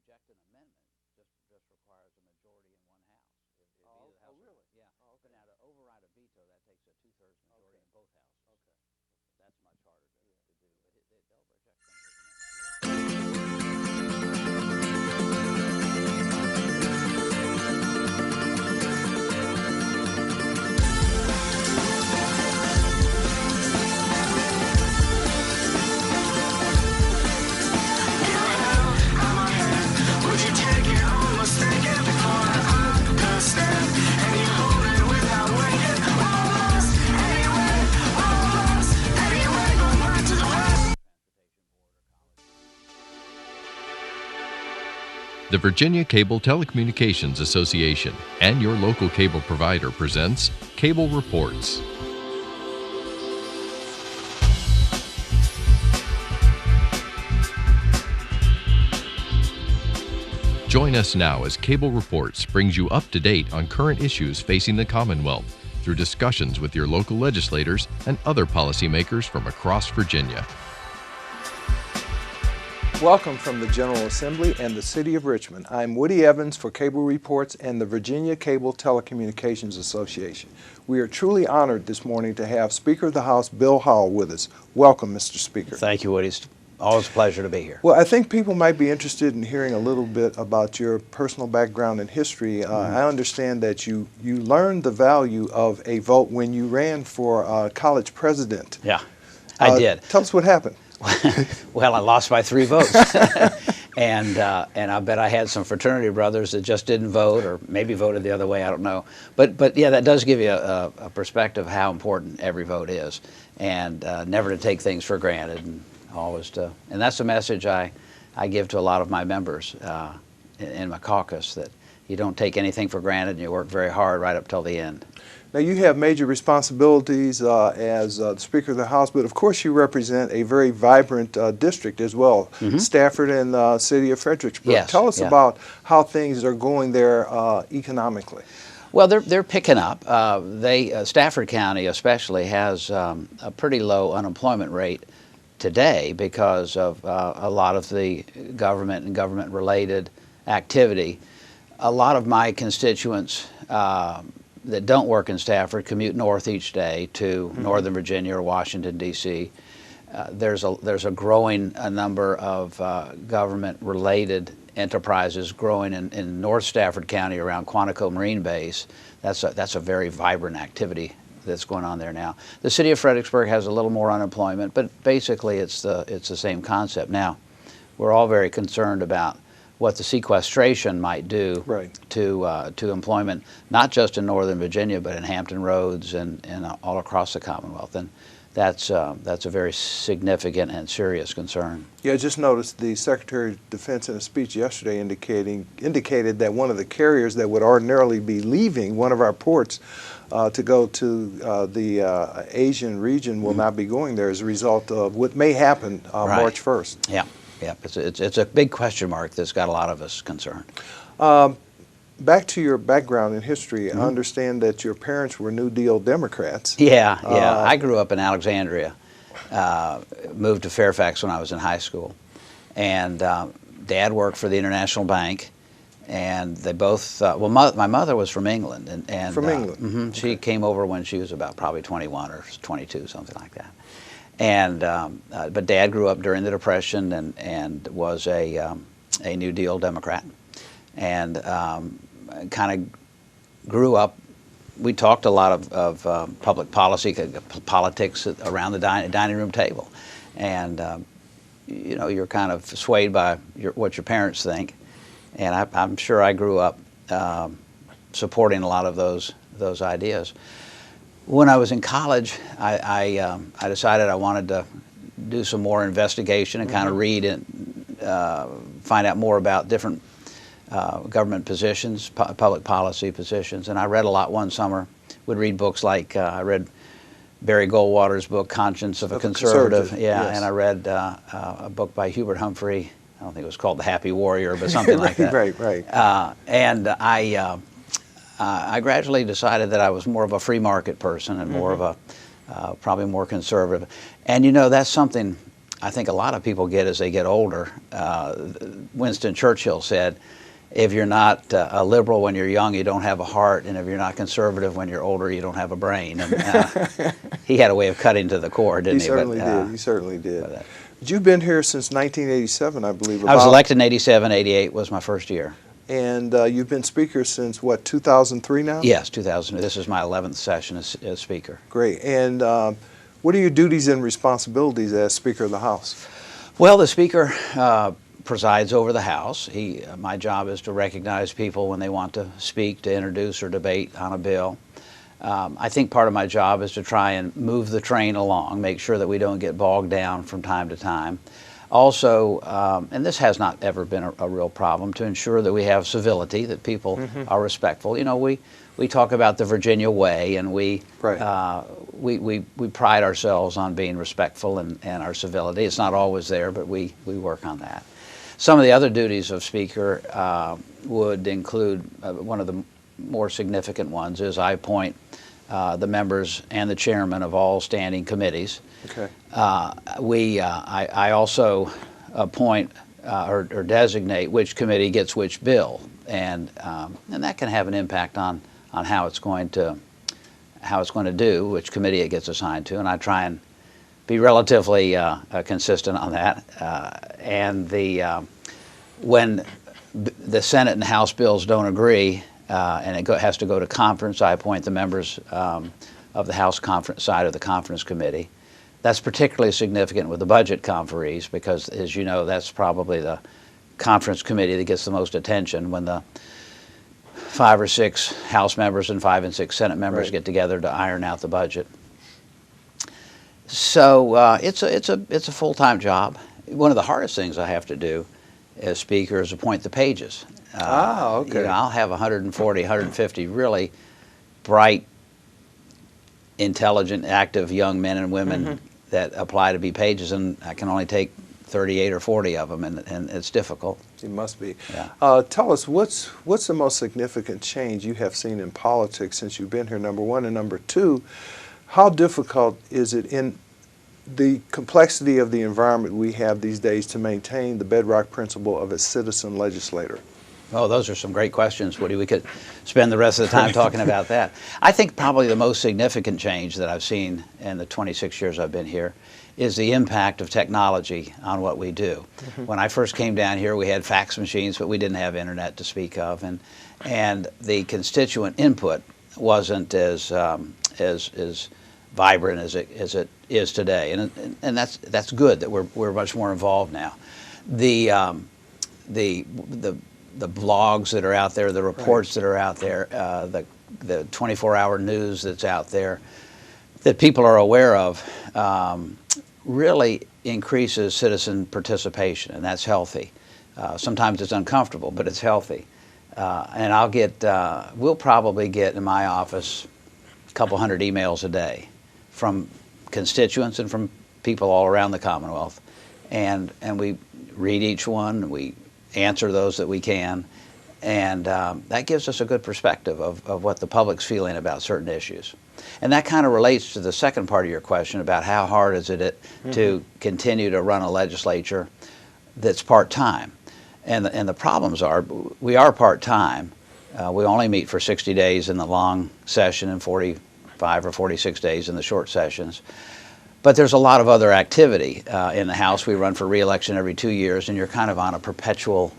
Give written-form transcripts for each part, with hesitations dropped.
reject an amendment just requires a majority in one house. If either house really? Yeah. Oh, okay. But now to override a veto, that takes a 2/3 majority in both houses. Okay. That's much harder to do. But they'll reject some of those The Virginia Cable Telecommunications Association and your local cable provider presents Cable Reports. Join us now as Cable Reports brings you up to date on current issues facing the Commonwealth through discussions with your local legislators and other policymakers from across Virginia. Welcome from the General Assembly and the City of Richmond. I'm Woody Evans for Cable Reports and the Virginia Cable Telecommunications Association. We are truly honored this morning to have Speaker of the House Bill Howell with us. Welcome, Mr. Speaker. Thank you, Woody. It's always a pleasure to be here. Well, I think people might be interested in hearing a little bit about your personal background and history. I understand that you learned the value of a vote when you ran for college president. Yeah, I did. Tell us what happened. Well, I lost by 3 votes, and I bet I had some fraternity brothers that just didn't vote, or maybe voted the other way. I don't know, but yeah, that does give you a perspective of how important every vote is, and never to take things for granted, and always to. And that's a message I give to a lot of my members in my caucus, that you don't take anything for granted, and you work very hard right up till the end. Now, you have major responsibilities as the Speaker of the House, but of course you represent a very vibrant district as well, Stafford and the city of Fredericksburg. Yes, Tell us yeah. about how things are going there economically. Well, they're picking up. Stafford County especially has a pretty low unemployment rate today because of a lot of the government and government-related activity. A lot of my constituents that don't work in Stafford commute north each day to Northern Virginia or Washington, D.C. There's a growing number of government-related enterprises growing in North Stafford County around Quantico Marine Base. That's a very vibrant activity that's going on there now. The city of Fredericksburg has a little more unemployment, but basically it's the same concept. Now, we're all very concerned about what the sequestration might do to employment, not just in Northern Virginia, but in Hampton Roads and all across the Commonwealth. And that's a very significant and serious concern. Yeah, I just noticed the Secretary of Defense in a speech yesterday indicated that one of the carriers that would ordinarily be leaving one of our ports to go to the Asian region will not be going there as a result of what may happen March 1st. Yeah. Yeah, it's a big question mark that's got a lot of us concerned. Back to your background in history, I understand that your parents were New Deal Democrats. Yeah. I grew up in Alexandria, moved to Fairfax when I was in high school, and Dad worked for the International Bank, and they both, my mother was from England. And from England? Okay. She came over when she was about probably 21 or 22, something like that. And but Dad grew up during the Depression and was a New Deal Democrat, and kind of grew up. We talked a lot of public policy, politics around the dining room table, and you know, you're kind of swayed by what your parents think, and I'm sure I grew up supporting a lot of those ideas. When I was in college, I decided I wanted to do some more investigation and kind of read and find out more about different government positions, public policy positions. And I read a lot one summer. Would read books like I read Barry Goldwater's book, Conscience of a Conservative. Yeah, yes. And I read a book by Hubert Humphrey. I don't think it was called The Happy Warrior, but something like that. Right. And I gradually decided that I was more of a free market person and more of a probably more conservative. And you know, that's something I think a lot of people get as they get older. Winston Churchill said, if you're not a liberal when you're young, you don't have a heart, and if you're not conservative when you're older, you don't have a brain. And he had a way of cutting to the core, didn't he? He certainly did. He certainly did. But you've been here since 1987, I believe. I was elected in 87, 88 was my first year. And you've been Speaker since, what, 2003 now? Yes, 2000. This is my 11th session as Speaker. Great. And what are your duties and responsibilities as Speaker of the House? Well, the Speaker presides over the House. My job is to recognize people when they want to speak, to introduce or debate on a bill. I think part of my job is to try and move the train along, make sure that we don't get bogged down from time to time. Also, and this has not ever been a real problem, to ensure that we have civility, that people are respectful. You know, we talk about the Virginia way, and we pride ourselves on being respectful and our civility. It's not always there, but we work on that. Some of the other duties of Speaker would include, one of the more significant ones is I appoint the members and the chairman of all standing committees. Okay. I also appoint or designate which committee gets which bill, and that can have an impact on how it's going to do, which committee it gets assigned to, and I try and be relatively consistent on that. When the Senate and House bills don't agree, and it has to go to conference, I appoint the members of the House conference side of the conference committee. That's particularly significant with the budget conferees because, as you know, that's probably the conference committee that gets the most attention when the 5 or 6 House members and 5 and 6 Senate members get together to iron out the budget. So it's a full-time job. One of the hardest things I have to do as Speaker is appoint the pages. Okay. You know, I'll have 140, 150 really bright, intelligent, active young men and women that apply to be pages, and I can only take 38 or 40 of them, and it's difficult. It must be. Yeah. Tell us, what's the most significant change you have seen in politics since you've been here, number one, and number two, how difficult is it in the complexity of the environment we have these days to maintain the bedrock principle of a citizen legislator? Oh, those are some great questions, Woody. We could spend the rest of the time talking about that. I think probably the most significant change that I've seen in the 26 years I've been here is the impact of technology on what we do. When I first came down here, we had fax machines, but we didn't have internet to speak of, and the constituent input wasn't as vibrant as it is today, and that's good that we're much more involved now. The blogs that are out there, the reports that are out there, the 24-hour news that's out there that people are aware of really increases citizen participation, and that's healthy. Sometimes it's uncomfortable, but it's healthy. And we'll probably get in my office a couple hundred emails a day from constituents and from people all around the Commonwealth, and we read each one, we answer those that we can, and that gives us a good perspective of what the public's feeling about certain issues. And that kind of relates to the second part of your question about how hard is it to continue to run a legislature that's part-time. And the problems are, we are part-time. We only meet for 60 days in the long session and 45 or 46 days in the short sessions. But there's a lot of other activity in the House. We run for re-election every 2 years, and you're kind of on a perpetual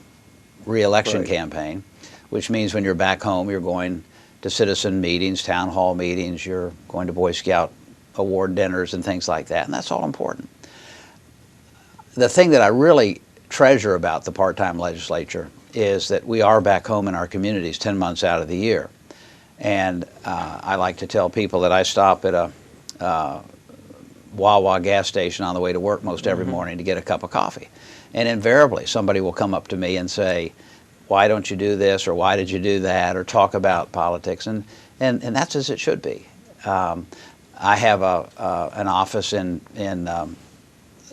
re-election campaign, which means when you're back home, you're going to citizen meetings, town hall meetings, you're going to Boy Scout award dinners and things like that, and that's all important. The thing that I really treasure about the part-time legislature is that we are back home in our communities 10 months out of the year. And I like to tell people that I stop at a Wawa gas station on the way to work most every morning to get a cup of coffee. And invariably, somebody will come up to me and say, why don't you do this, or why did you do that, or talk about politics, and that's as it should be. I have an office in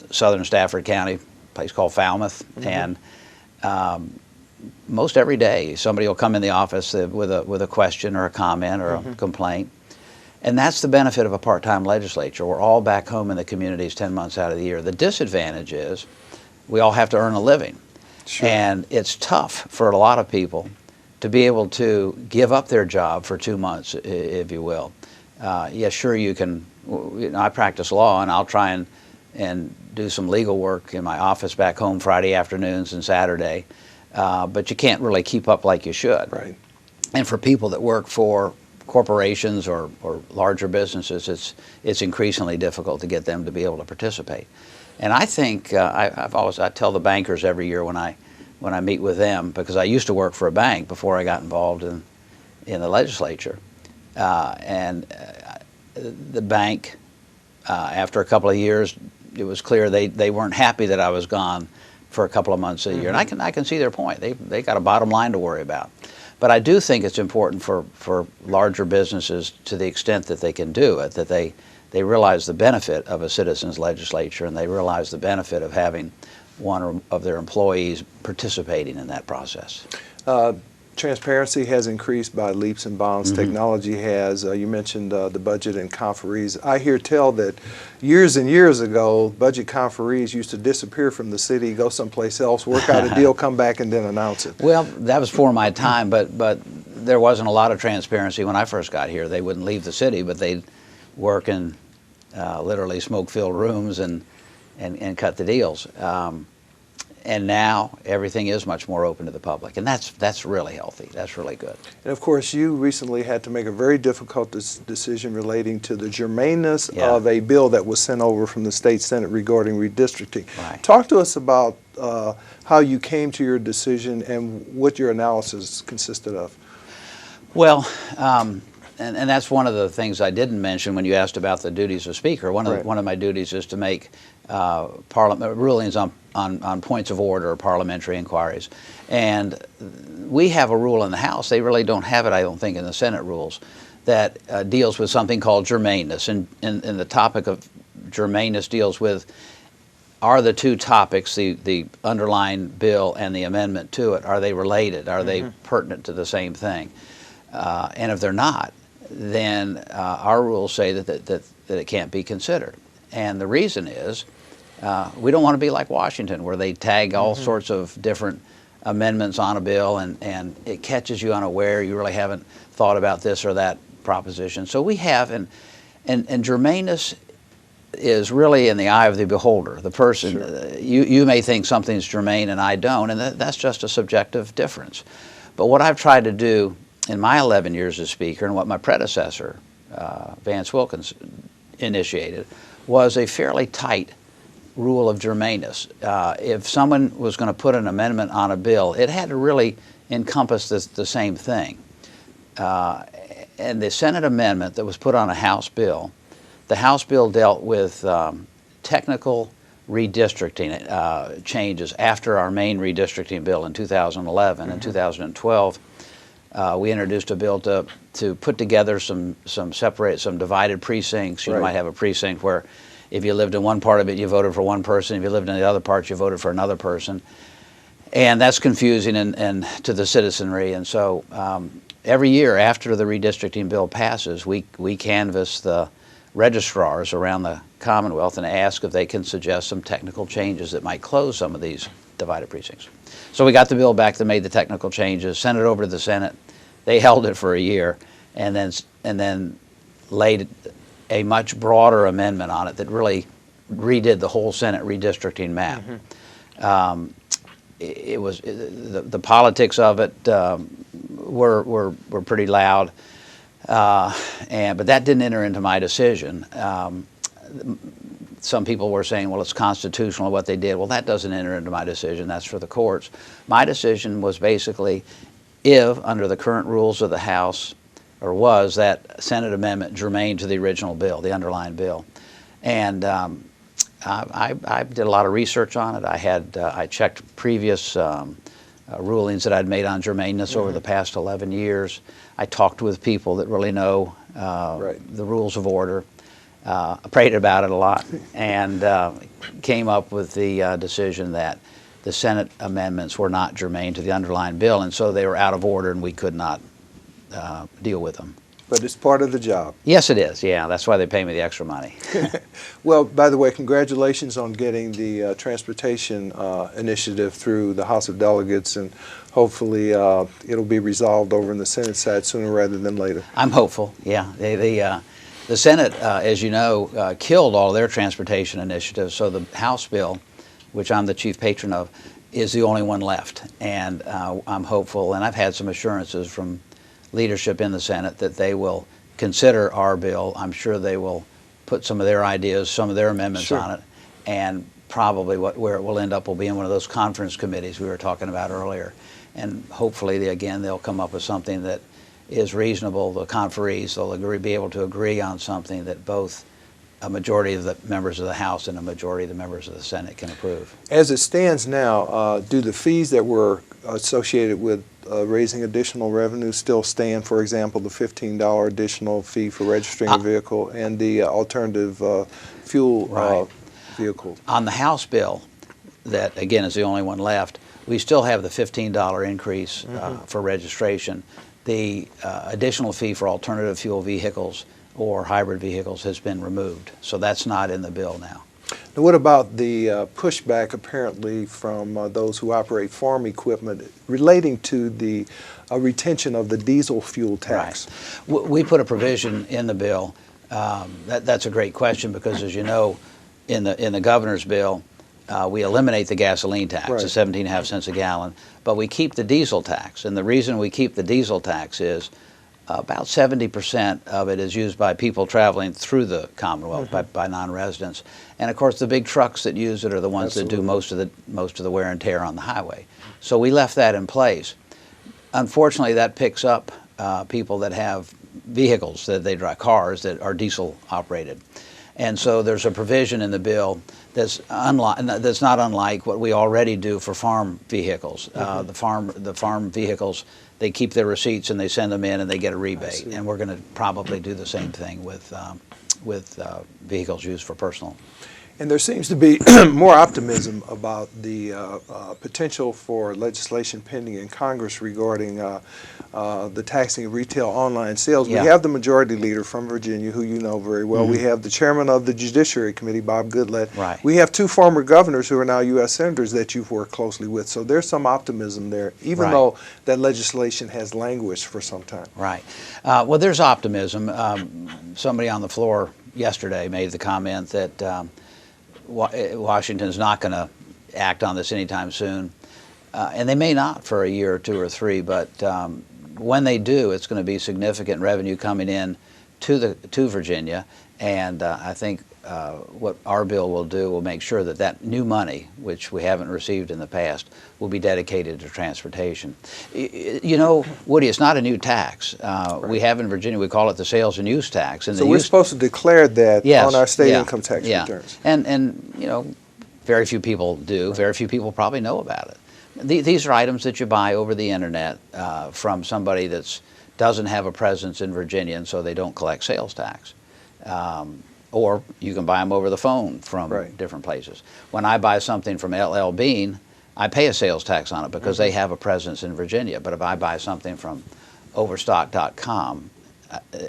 southern Stafford County, a place called Falmouth, and most every day somebody will come in the office with a question or a comment or a complaint, And that's the benefit of a part-time legislature. We're all back home in the communities 10 months out of the year. The disadvantage is we all have to earn a living. Sure. And it's tough for a lot of people to be able to give up their job for 2 months, if you will. Yeah, sure, you can. I practice law, and I'll try and do some legal work in my office back home Friday afternoons and Saturday, but you can't really keep up like you should. Right. And for people that work for corporations or larger businesses, it's increasingly difficult to get them to be able to participate. And I think I tell the bankers every year when I meet with them, because I used to work for a bank before I got involved in the legislature, and the bank, after a couple of years, it was clear they weren't happy that I was gone for a couple of months a year, and I can see their point. They got a bottom line to worry about. But I do think it's important for larger businesses, to the extent that they can do it, that they realize the benefit of a citizens legislature, and they realize the benefit of having one of their employees participating in that process. Transparency has increased by leaps and bounds. Technology has. You mentioned the budget and conferees. I hear tell that years and years ago, budget conferees used to disappear from the city, go someplace else, work out a deal, come back, and then announce it. Well, that was before my time, but there wasn't a lot of transparency when I first got here. They wouldn't leave the city, but they'd work in literally smoke-filled rooms and cut the deals. And now everything is much more open to the public, and that's really healthy. That's really good. And of course, you recently had to make a very difficult decision relating to the germaneness of a bill that was sent over from the state Senate regarding redistricting. Right. Talk to us about how you came to your decision and what your analysis consisted of. Well, and that's one of the things I didn't mention when you asked about the duties of Speaker. One of my duties is to make parliament rulings on points of order or parliamentary inquiries. And we have a rule in the House. They really don't have it, I don't think, in the Senate rules, that deals with something called germaneness. And the topic of germaneness deals with, are the two topics, the underlying bill and the amendment to it, are they related? Are they pertinent to the same thing? And if they're not, then our rules say that it can't be considered. And the reason is we don't want to be like Washington, where they tag all sorts of different amendments on a bill, and it catches you unaware. You really haven't thought about this or that proposition. So we have, and germaneness is really in the eye of the beholder. The person, you may think something's germane and I don't, and that's just a subjective difference. But what I've tried to do in my 11 years as Speaker, and what my predecessor, Vance Wilkins, initiated, was a fairly tight rule of germaneness. If someone was going to put an amendment on a bill, it had to really encompass the same thing. And the Senate amendment that was put on a House bill, the House bill dealt with technical redistricting changes after our main redistricting bill in 2011. In 2012, we introduced a bill to put together some divided precincts. You might have a precinct where if you lived in one part of it, you voted for one person. If you lived in the other part, you voted for another person. And that's confusing and to the citizenry. And so every year after the redistricting bill passes, we canvass the registrars around the Commonwealth and ask if they can suggest some technical changes that might close some of these divided precincts. So we got the bill back that made the technical changes, sent it over to the Senate. They held it for a year, and then laid a much broader amendment on it that really redid the whole Senate redistricting map. It was the politics of it were pretty loud, but that didn't enter into my decision. Some people were saying, well, it's constitutional what they did. Well, that doesn't enter into my decision. That's for the courts. My decision was basically, if under the current rules of the House, or was that Senate amendment germane to the original bill, the underlying bill. And I did a lot of research on it. I checked previous rulings that I'd made on germaneness over the past 11 years. I talked with people that really know the rules of order. I prayed about it a lot, and came up with the decision that the Senate amendments were not germane to the underlying bill, and so they were out of order and we could not deal with them. But it's part of the job. Yes, it is. Yeah, that's why they pay me the extra money. Well, by the way, congratulations on getting the transportation initiative through the House of Delegates, and hopefully it'll be resolved over in the Senate side sooner rather than later. I'm hopeful. Yeah, the Senate, as you know, killed all their transportation initiatives. So the House bill, which I'm the chief patron of, is the only one left, and I'm hopeful. And I've had some assurances from leadership in the Senate that they will consider our bill. I'm sure they will put some of their ideas, some of their amendments Sure. on it, and probably where it will end up will be in one of those conference committees we were talking about earlier. And hopefully, they'll come up with something that is reasonable. The conferees, they'll be able to agree on something that both a majority of the members of the House and a majority of the members of the Senate can approve. As it stands now, do the fees that were associated with raising additional revenue still stand? For example, the $15 additional fee for registering a vehicle and the alternative fuel Right. vehicle. On the House bill, that again is the only one left, we still have the $15 increase for registration. The additional fee for alternative fuel vehicles or hybrid vehicles has been removed, so that's not in the bill now. Now, what about the pushback apparently from those who operate farm equipment relating to the retention of the diesel fuel tax? Right. We put a provision in the bill. That's a great question because, as you know, in the governor's bill, we eliminate the gasoline tax, Right. the 17.5 cents a gallon, but we keep the diesel tax. And the reason we keep the diesel tax is about 70% of it is used by people traveling through the Commonwealth, by non-residents. And of course, the big trucks that use it are the ones that do most of the wear and tear on the highway. So we left that in place. Unfortunately, that picks up people that have vehicles that they drive, cars that are diesel operated. And so there's a provision in the bill that's not unlike what we already do for farm vehicles. The farm vehicles, they keep their receipts and they send them in and they get a rebate. And we're going to probably do the same thing with vehicles used for personal. And there seems to be more optimism about the potential for legislation pending in Congress regarding the taxing of retail online sales. Yeah. We have the majority leader from Virginia, who you know very well. We have the chairman of the Judiciary Committee, Bob Goodlatte. Right. We have two former governors who are now U.S. senators that you've worked closely with. So there's some optimism there, even though that legislation has languished for some time. Right. Well, there's optimism. Somebody on the floor yesterday made the comment that Washington's not going to act on this anytime soon, and they may not for a year or two or three, but when they do, it's going to be significant revenue coming in to Virginia, and I think what our bill will do will make sure that new money, which we haven't received in the past, will be dedicated to transportation. You know, Woody, it's not a new tax. We have in Virginia, we call it the sales and use tax. And so we're supposed to declare that on our state income tax returns. And you know, very few people do. Very few people probably know about it. These are items that you buy over the internet from somebody that doesn't have a presence in Virginia, and so they don't collect sales tax. Or you can buy them over the phone from different places. When I buy something from LL Bean, I pay a sales tax on it because they have a presence in Virginia. But if I buy something from Overstock.com,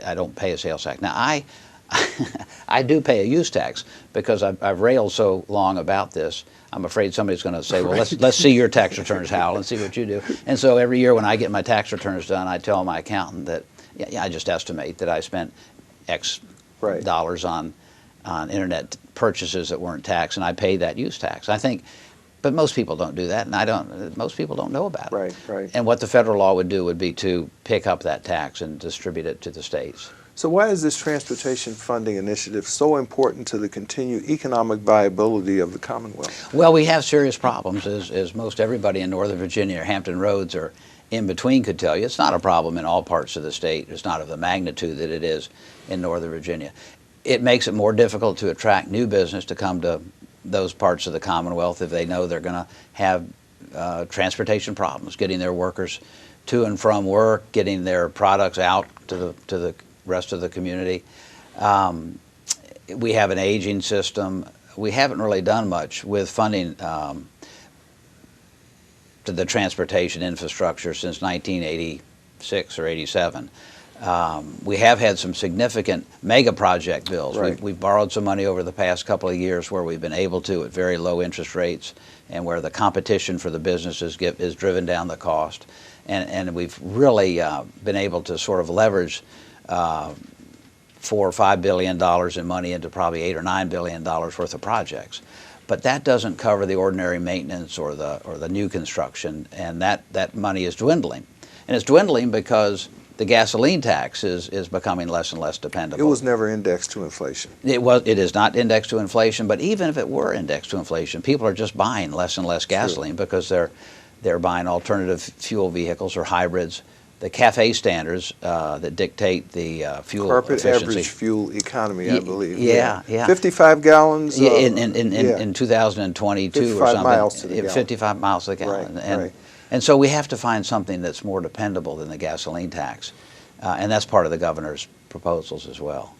I don't pay a sales tax. Now, I do pay a use tax because I've railed so long about this. I'm afraid somebody's going to say, well, let's see your tax returns, Howell, and see what you do. And so every year when I get my tax returns done, I tell my accountant that I just estimate that I spent X dollars on internet purchases that weren't taxed, and I pay that use tax. I think, but most people don't do that, and most people don't know about it. Right. And what the federal law would do would be to pick up that tax and distribute it to the states. So why is this transportation funding initiative so important to the continued economic viability of the Commonwealth? Well, we have serious problems, as most everybody in Northern Virginia or Hampton Roads or in between could tell you. It's not a problem in all parts of the state. It's not of the magnitude that it is in Northern Virginia. It makes it more difficult to attract new business to come to those parts of the Commonwealth if they know they're going to have transportation problems, getting their workers to and from work, getting their products out to the rest of the community. We have an aging system. We haven't really done much with funding to the transportation infrastructure since 1986 or 87. We have had some significant mega project bills. Right. We've borrowed some money over the past couple of years where we've been able to at very low interest rates, and where the competition for the businesses is driven down the cost. And we've really been able to sort of leverage $4 or $5 billion in money into probably $8 or $9 billion worth of projects. But that doesn't cover the ordinary maintenance or the new construction, and that money is dwindling. And it's dwindling because the gasoline tax is becoming less and less dependable. It was never indexed to inflation. It is not indexed to inflation, but even if it were indexed to inflation, people are just buying less and less gasoline because they're buying alternative fuel vehicles or hybrids. The CAFE standards that dictate the fuel Corporate efficiency. average fuel economy, I believe. Yeah. 55 gallons. In 2022 or 55 something. miles to the gallon. 55 miles to the gallon. Right. And so we have to find something that's more dependable than the gasoline tax. And that's part of the governor's proposals as well.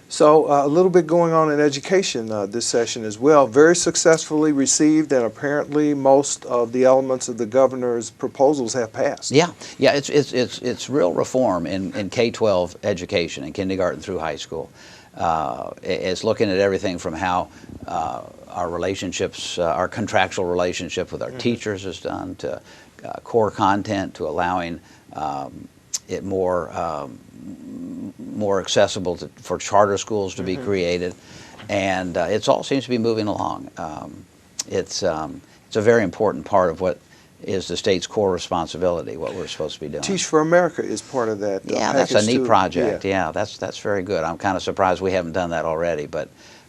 So a little bit going on in education this session as well. Very successfully received, and apparently most of the elements of the governor's proposals have passed. Yeah. It's real reform in K-12 education, in kindergarten through high school. It's looking at everything from how our relationships, our contractual relationship with our teachers is done, to core content, to allowing it more accessible for charter schools to be created, and it all seems to be moving along. It's a very important part of what is the state's core responsibility, what we're supposed to be doing. Teach for America is part of that. Yeah, that's a neat too. project. Yeah, that's very good. I'm kind of surprised we haven't done that already, but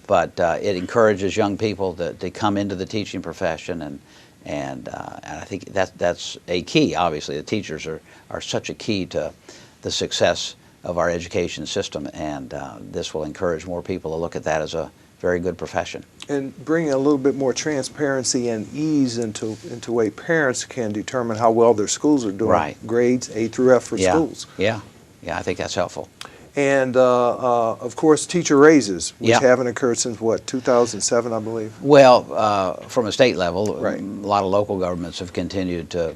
it encourages young people to come into the teaching profession, and I think that's a key. Obviously, the teachers are such a key to the success of our education system, and this will encourage more people to look at that as a very good profession. And bringing a little bit more transparency and ease into way parents can determine how well their schools are doing. Right. Grades A through F for schools. Yeah, I think that's helpful. And of course, teacher raises, which Yeah. haven't occurred since what, 2007, I believe. Well, from a state level, Right. a lot of local governments have continued to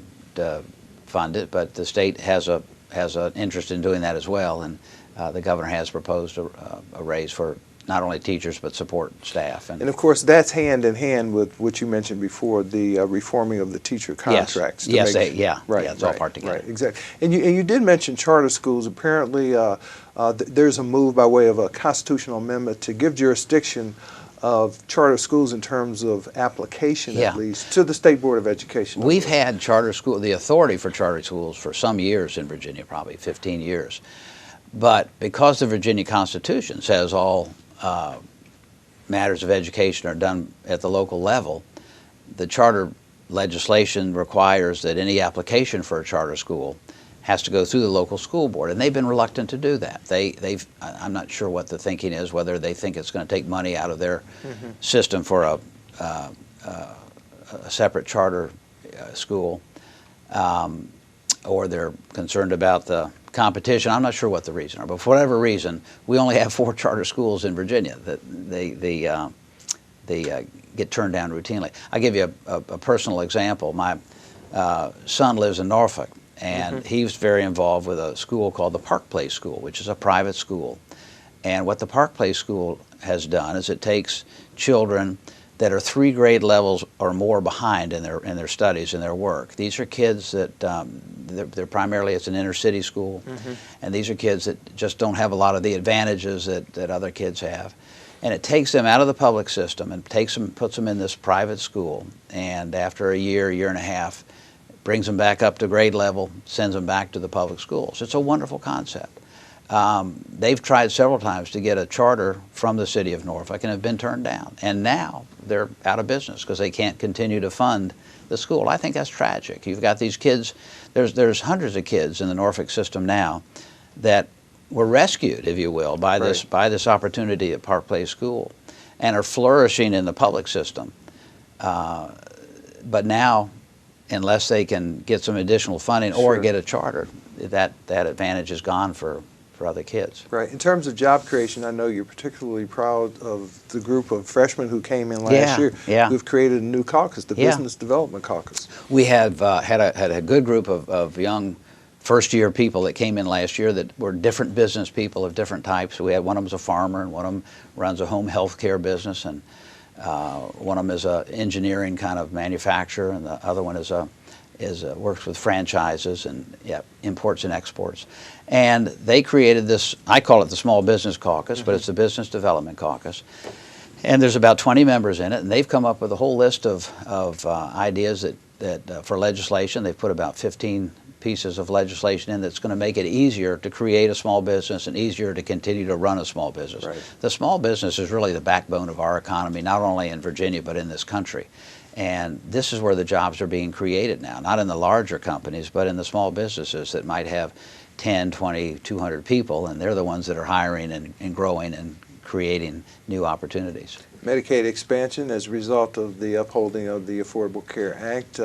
fund it, but the state has an interest in doing that as well, and the governor has proposed a raise for not only teachers but support staff. And of course, that's hand in hand with what you mentioned before, the reforming of the teacher contracts. Yes, Right, it's all part together. Right, exactly. And you did mention charter schools. Apparently, there's a move by way of a constitutional amendment to give jurisdiction of charter schools in terms of application, at least, to the State Board of Education. We've had the authority for charter schools for some years in Virginia, probably 15 years. But because the Virginia Constitution says all matters of education are done at the local level, the charter legislation requires that any application for a charter school has to go through the local school board, and they've been reluctant to do that. I'm not sure what the thinking is, whether they think it's going to take money out of their system for a separate charter school, or they're concerned about the competition. I'm not sure what the reason are, but for whatever reason, we only have 4 charter schools in Virginia that they get turned down routinely. I'll give you a personal example. My son lives in Norfolk, and he was very involved with a school called the Park Place School, which is a private school. And what the Park Place School has done is it takes children that are 3 grade levels or more behind in their studies and their work. These are kids that they're primarily, it's an inner city school, and these are kids that just don't have a lot of the advantages that other kids have. And it takes them out of the public system and puts them in this private school, and after a year and a half, brings them back up to grade level, sends them back to the public schools. It's a wonderful concept. They've tried several times to get a charter from the city of Norfolk and have been turned down. And now they're out of business because they can't continue to fund the school. I think that's tragic. You've got these kids, there's hundreds of kids in the Norfolk system now that were rescued, if you will, by this opportunity at Park Place School and are flourishing in the public system. But now, unless they can get some additional funding or get a charter, that advantage is gone for other kids. Right. In terms of job creation, I know you're particularly proud of the group of freshmen who came in last year. Yeah. We've created a new caucus, the Business Development Caucus. We have had a good group of young first-year people that came in last year that were different business people of different types. We had one of them is a farmer, and one of them runs a home health care business, and one of them is a engineering kind of manufacturer, and the other one is works with franchises and imports and exports. And they created this, I call it the Small Business Caucus, but it's the Business Development Caucus. And there's about 20 members in it, and they've come up with a whole list of ideas that for legislation. They've put about 15 pieces of legislation in that's going to make it easier to create a small business and easier to continue to run a small business. Right. The small business is really the backbone of our economy, not only in Virginia but in this country. And this is where the jobs are being created now, not in the larger companies, but in the small businesses that might have 10, 20, 200 people, and they're the ones that are hiring and growing and creating new opportunities. Medicaid expansion as a result of the upholding of the Affordable Care Act.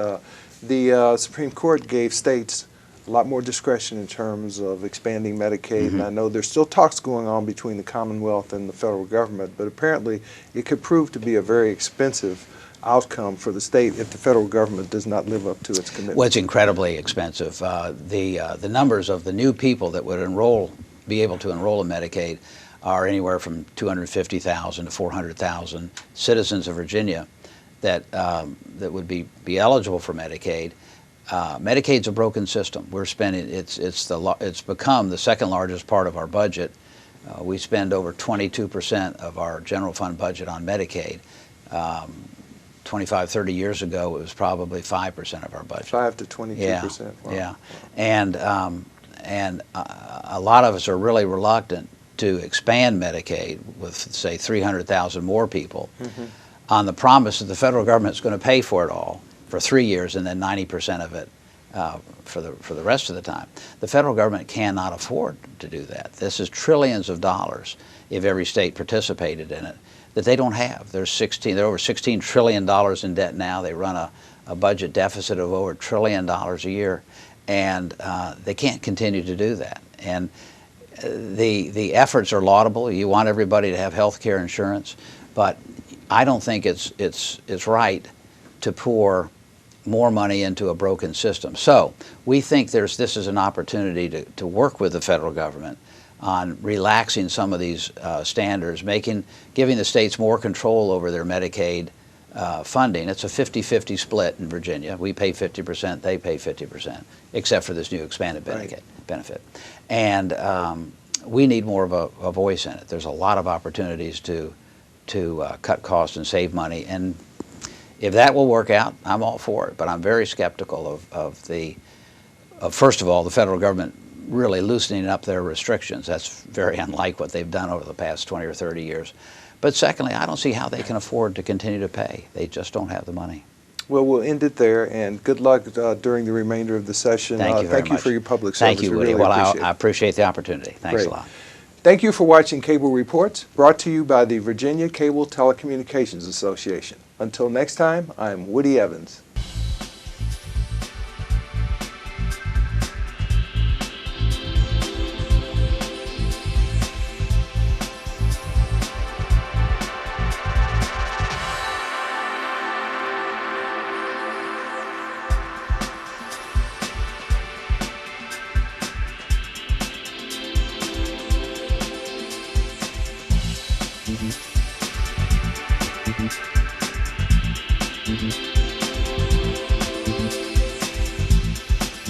The Supreme Court gave states a lot more discretion in terms of expanding Medicaid, and I know there's still talks going on between the Commonwealth and the federal government, but apparently it could prove to be a very expensive outcome for the state if the federal government does not live up to its commitment. Well, it's incredibly expensive. The numbers of the new people that would be able to enroll in Medicaid are anywhere from 250,000 to 400,000 citizens of Virginia that would be eligible for Medicaid. Medicaid's a broken system. We're spending it's become the second largest part of our budget. We spend over 22% of our general fund budget on Medicaid. 25, 30 years ago, it was probably 5% of our budget. 5 to 22%. Yeah, Wow. yeah. And a lot of us are really reluctant to expand Medicaid with, say, 300,000 more people on the promise that the federal government is going to pay for it all for 3 years and then 90% of it for the rest of the time. The federal government cannot afford to do that. This is trillions of dollars if every state participated in it that they don't have. They're over $16 trillion in debt now. They run a budget deficit of over $1 trillion a year, and they can't continue to do that. And the efforts are laudable. You want everybody to have health care insurance, but I don't think it's right to pour more money into a broken system. So we think this is an opportunity to work with the federal government on relaxing some of these standards, giving the states more control over their Medicaid funding. It's a 50-50 split in Virginia. We pay 50%, they pay 50%, except for this new expanded benefit. And we need more of a voice in it. There's a lot of opportunities to cut costs and save money, and if that will work out, I'm all for it. But I'm very skeptical of first of all, the federal government really loosening up their restrictions. That's very unlike what they've done over the past 20 or 30 years. But secondly, I don't see how they can afford to continue to pay. They just don't have the money. Well, we'll end it there, and good luck during the remainder of the session. Thank you very much. Thank you for your public service. Thank you, Woody. Really I appreciate the opportunity. Thanks a lot. Thank you for watching Cable Reports, brought to you by the Virginia Cable Telecommunications Association. Until next time, I'm Woody Evans.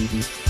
Mm-hmm.